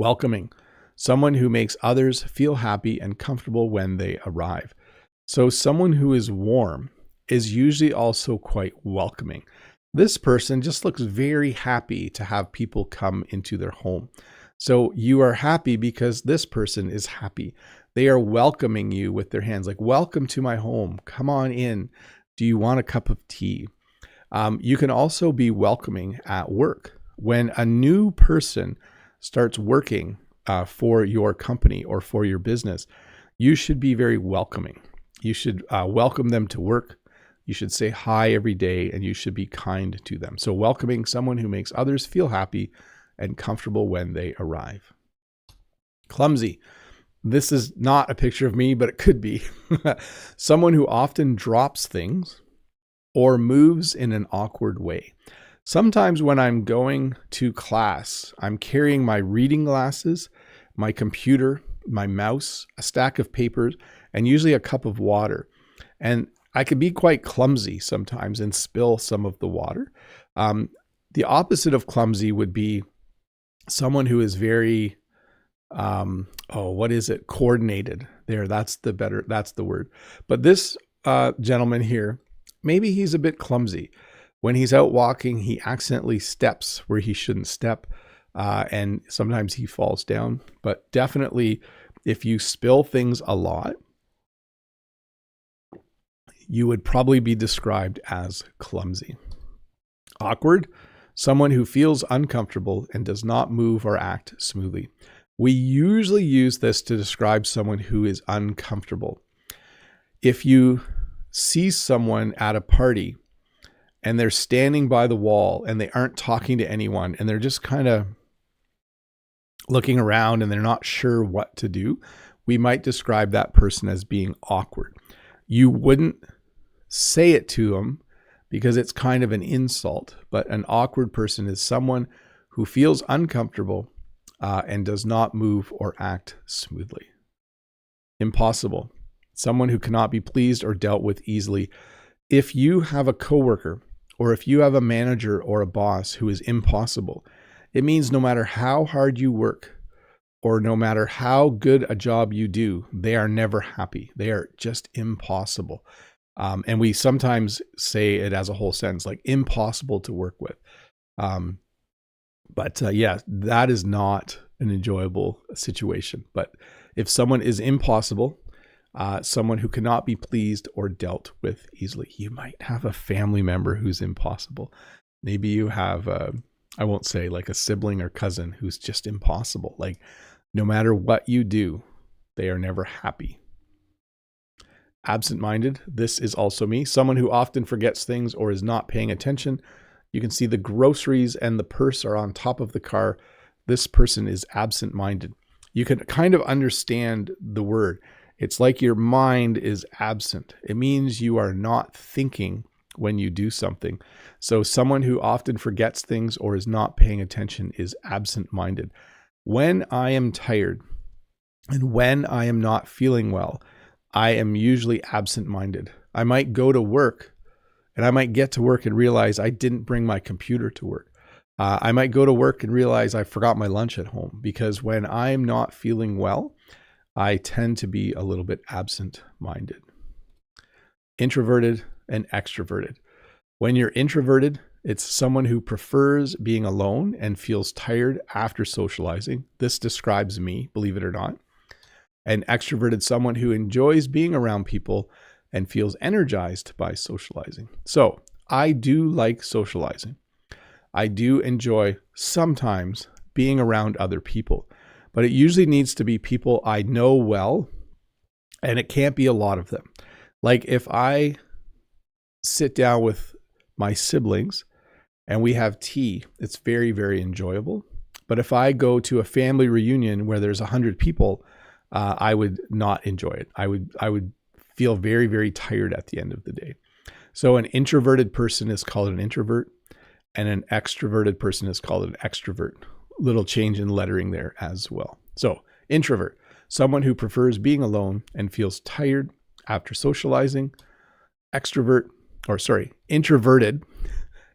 Welcoming, someone who makes others feel happy and comfortable when they arrive. So someone who is warm is usually also quite welcoming. This person just looks very happy to have people come into their home. So you are happy because this person is happy. They are welcoming you with their hands, like, welcome to my home. Come on in. Do you want a cup of tea? You can also be welcoming at work. When a new person starts working for your company or for your business, you should be very welcoming. You should welcome them to work. You should say hi every day, and you should be kind to them. So welcoming, someone who makes others feel happy and comfortable when they arrive. Clumsy. This is not a picture of me, but it could be. Someone who often drops things or moves in an awkward way. Sometimes when I'm going to class, I'm carrying my reading glasses, my computer, my mouse, a stack of papers, and usually a cup of water. And I can be quite clumsy sometimes and spill some of the water. The opposite of clumsy would be someone who is very, coordinated. That's the word. But this gentleman here, maybe he's a bit clumsy. When he's out walking, he accidentally steps where he shouldn't step, and sometimes he falls down. But definitely, if you spill things a lot, you would probably be described as clumsy. Awkward, someone who feels uncomfortable and does not move or act smoothly. We usually use this to describe someone who is uncomfortable. If you see someone at a party and they're standing by the wall and they aren't talking to anyone and they're just kind of looking around and they're not sure what to do, we might describe that person as being awkward. You wouldn't say it to them because it's kind of an insult, but an awkward person is someone who feels uncomfortable and does not move or act smoothly. Impossible, someone who cannot be pleased or dealt with easily. If you have a coworker or if you have a manager or a boss who is impossible, it means no matter how hard you work or no matter how good a job you do, they are never happy. They are just impossible. And we sometimes say it as a whole sentence, like impossible to work with. But that is not an enjoyable situation. But if someone is impossible, someone who cannot be pleased or dealt with easily, you might have a family member who's impossible. Maybe you have, I won't say like a sibling or cousin who's just impossible. Like no matter what you do, they are never happy. Absent-minded, this is also me. Someone who often forgets things or is not paying attention. You can see the groceries and the purse are on top of the car. This person is absent-minded. You can kind of understand the word. It's like your mind is absent. It means you are not thinking when you do something. So someone who often forgets things or is not paying attention is absent-minded. When I am tired and when I am not feeling well, I am usually absent-minded. I might go to work and I might get to work and realize I didn't bring my computer to work. I might go to work and realize I forgot my lunch at home, because when I'm not feeling well, I tend to be a little bit absent-minded. Introverted and extroverted. When you're introverted, it's someone who prefers being alone and feels tired after socializing. This describes me, believe it or not. And extroverted, someone who enjoys being around people and feels energized by socializing. So I do like socializing. I do enjoy sometimes being around other people, but it usually needs to be people I know well, and it can't be a lot of them. Like if I sit down with my siblings and we have tea, it's very, very enjoyable. But if I go to a family reunion where there's 100 people, I would not enjoy it. I would feel very, very tired at the end of the day. So an introverted person is called an introvert, and an extroverted person is called an extrovert. Little change in lettering there as well. So introvert, someone who prefers being alone and feels tired after socializing. Introverted,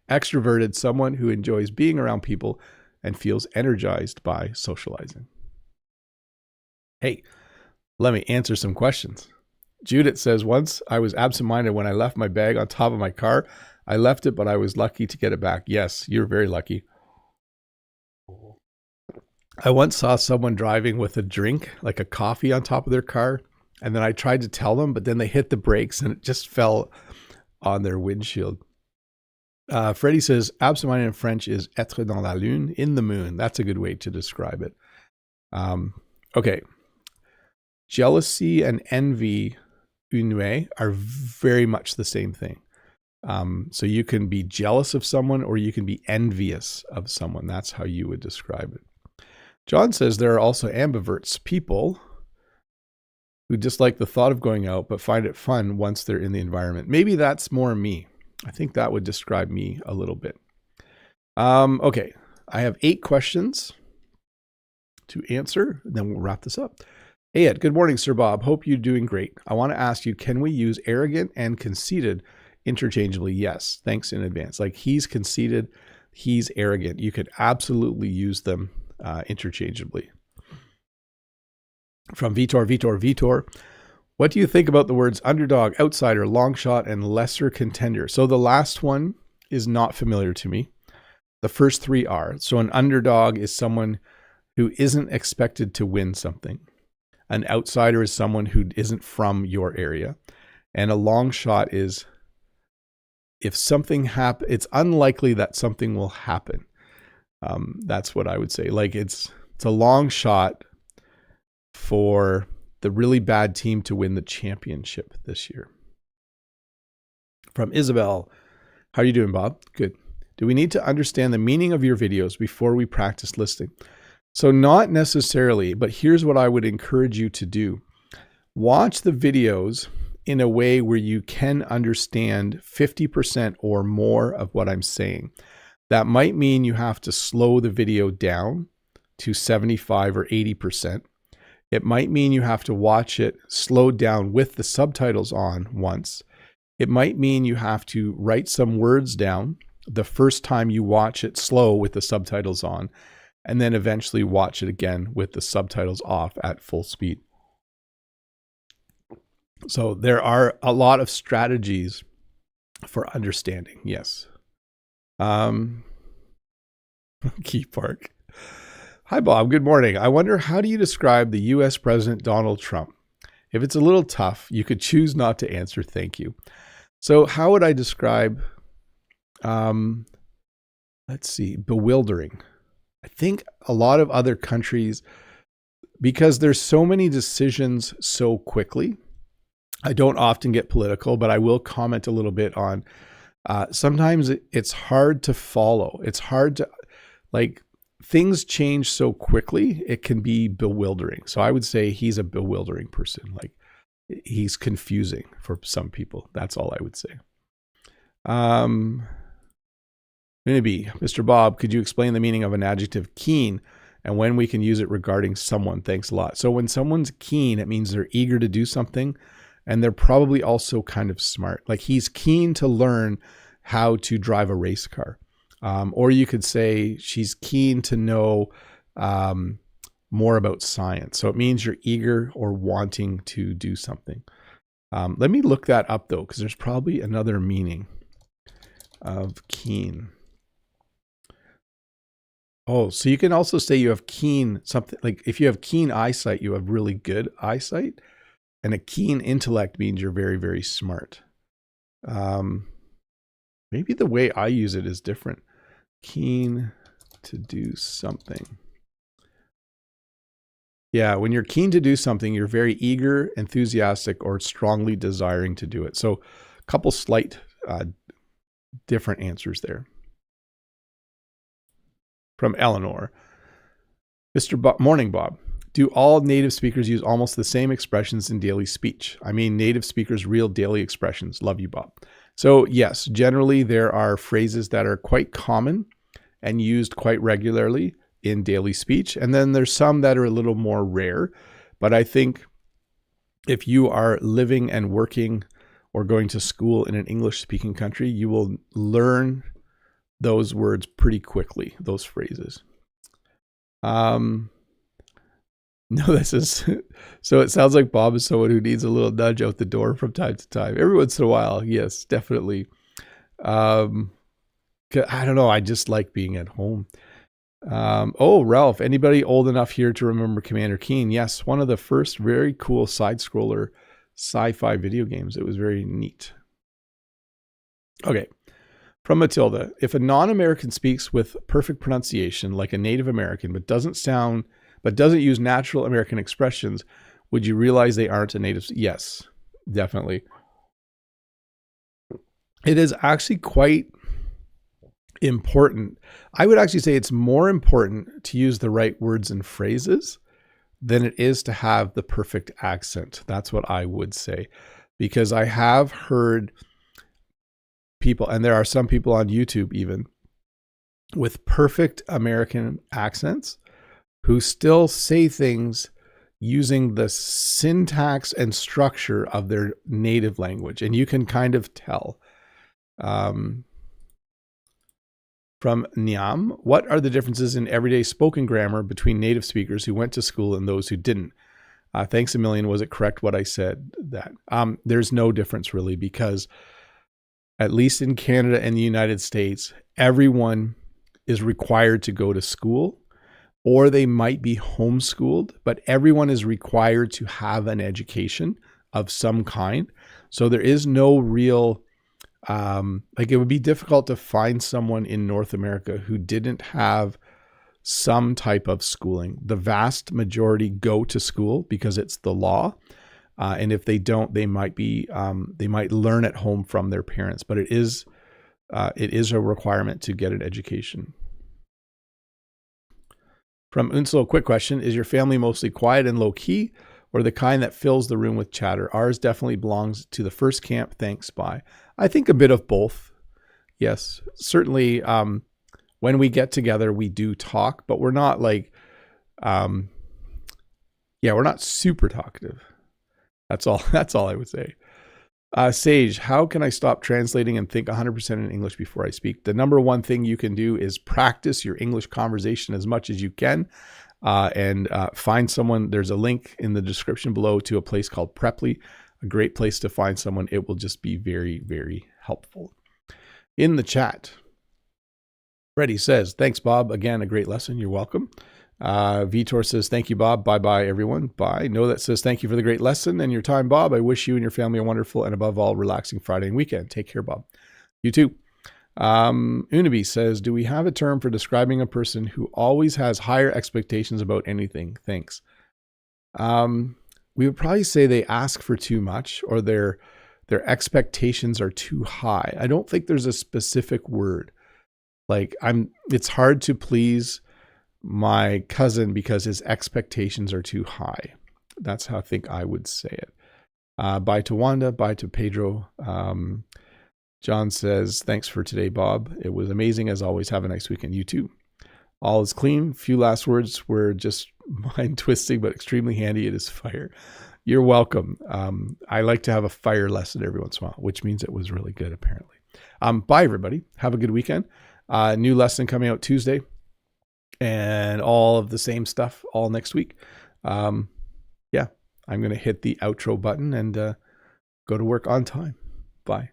extroverted, someone who enjoys being around people and feels energized by socializing. Hey, let me answer some questions. Judith says, once I was absent-minded when I left my bag on top of my car. I left it, but I was lucky to get it back. Yes, you're very lucky. I once saw someone driving with a drink, like a coffee on top of their car. And then I tried to tell them, but then they hit the brakes and it just fell on their windshield. Freddie says, absent-minded in French is être dans la lune, in the moon. That's a good way to describe it. Okay. Jealousy and envy, unue, are very much the same thing. So you can be jealous of someone or you can be envious of someone. That's how you would describe it. John says there are also ambiverts, people who dislike the thought of going out but find it fun once they're in the environment. Maybe that's more me. I think that would describe me a little bit. Okay, I have 8 questions to answer, and then we'll wrap this up. Hey Ed, good morning, Sir Bob. Hope you're doing great. I want to ask you, can we use arrogant and conceited interchangeably? Yes, thanks in advance. Like he's conceited, he's arrogant. You could absolutely use them interchangeably. From Vitor. What do you think about the words underdog, outsider, long shot, and lesser contender? So the last one is not familiar to me. The first 3 are. So an underdog is someone who isn't expected to win something. An outsider is someone who isn't from your area. And a long shot is if something happens, it's unlikely that something will happen. That's what I would say. Like it's a long shot for the really bad team to win the championship this year. From Isabel, how are you doing, Bob? Good. Do we need to understand the meaning of your videos before we practice listening? So not necessarily, but here's what I would encourage you to do. Watch the videos in a way where you can understand 50% or more of what I'm saying. That might mean you have to slow the video down to 75 or 80%. It might mean you have to watch it slowed down with the subtitles on once. It might mean you have to write some words down the first time you watch it slow with the subtitles on, and then eventually watch it again with the subtitles off at full speed. So there are a lot of strategies for understanding. Yes. Key Park. Hi, Bob. Good morning. I wonder, how do you describe the U.S. President Donald Trump? If it's a little tough, you could choose not to answer. Thank you. So how would I describe, let's see, bewildering. I think a lot of other countries, because there's so many decisions so quickly, I don't often get political, but I will comment a little bit on, sometimes it's hard to follow. It's hard to, like, things change so quickly, it can be bewildering. So I would say he's a bewildering person. Like he's confusing for some people. That's all I would say. Maybe, Mr. Bob, could you explain the meaning of an adjective keen and when we can use it regarding someone? Thanks a lot. So when someone's keen, it means they're eager to do something and they're probably also kind of smart. Like he's keen to learn how to drive a race car. Or you could say she's keen to know more about science. So it means you're eager or wanting to do something. Let me look that up though, because there's probably another meaning of keen. Oh, so you can also say you have keen something, like if you have keen eyesight, you have really good eyesight, and a keen intellect means you're very, very smart. Maybe the way I use it is different. Keen to do something. Yeah, when you're keen to do something, you're very eager, enthusiastic, or strongly desiring to do it. So a couple slight different answers there. From Eleanor. Morning, Bob. Do all native speakers use almost the same expressions in daily speech? I mean, native speakers' real daily expressions. Love you, Bob. So yes, generally there are phrases that are quite common and used quite regularly in daily speech. And then there's some that are a little more rare. But I think if you are living and working or going to school in an English-speaking country, you will learn those words pretty quickly, those phrases. No, this is so it sounds like Bob is someone who needs a little nudge out the door from time to time. Every once in a while, yes, definitely. Um, I don't know. I just like being at home. Oh, Ralph, anybody old enough here to remember Commander Keen? Yes, one of the first very cool side scroller sci-fi video games. It was very neat. Okay. From Matilda, if a non-American speaks with perfect pronunciation like a Native American but doesn't use natural American expressions, would you realize they aren't a native? Yes, definitely. It is actually quite important. I would actually say it's more important to use the right words and phrases than it is to have the perfect accent. That's what I would say, because I have heard people, and there are some people on YouTube even with perfect American accents who still say things using the syntax and structure of their native language. And you can kind of tell. From Niam, what are the differences in everyday spoken grammar between native speakers who went to school and those who didn't? Thanks a million. Was it correct what I said? That there's no difference really, because at least in Canada and the United States, everyone is required to go to school, or they might be homeschooled, but everyone is required to have an education of some kind. So there is no real, like it would be difficult to find someone in North America who didn't have some type of schooling. The vast majority go to school because it's the law. And if they don't, they might learn at home from their parents, but it is a requirement to get an education. From Unsel, quick question. Is your family mostly quiet and low key, or the kind that fills the room with chatter? Ours definitely belongs to the first camp. Thanks. Bye. I think a bit of both. Yes, certainly. When we get together, we do talk, but we're not like, we're not super talkative. That's all I would say. Sage, how can I stop translating and think 100% in English before I speak? The number one thing you can do is practice your English conversation as much as you can, and find someone. There's a link in the description below to a place called Preply, a great place to find someone. It will just be very, very helpful. In the chat, Freddie says, thanks, Bob. Again, a great lesson. You're welcome. Vitor says, thank you, Bob. Bye-bye, everyone. Bye. Know that says, thank you for the great lesson and your time, Bob. I wish you and your family a wonderful and above all, relaxing Friday and weekend. Take care, Bob. You too. Unabi says, do we have a term for describing a person who always has higher expectations about anything? Thanks. We would probably say they ask for too much, or their expectations are too high. I don't think there's a specific word. Like it's hard to please my cousin because his expectations are too high. That's how I think I would say it. Bye to Wanda. Bye to Pedro. John says, thanks for today, Bob. It was amazing as always. Have a nice weekend. You too. All is clean. Few last words were just mind twisting, but extremely handy. It is fire. You're welcome. I like to have a fire lesson every once in a while, which means it was really good, apparently. Bye, everybody. Have a good weekend. New lesson coming out Tuesday. And all of the same stuff all next week. I'm going to hit the outro button and go to work on time. Bye.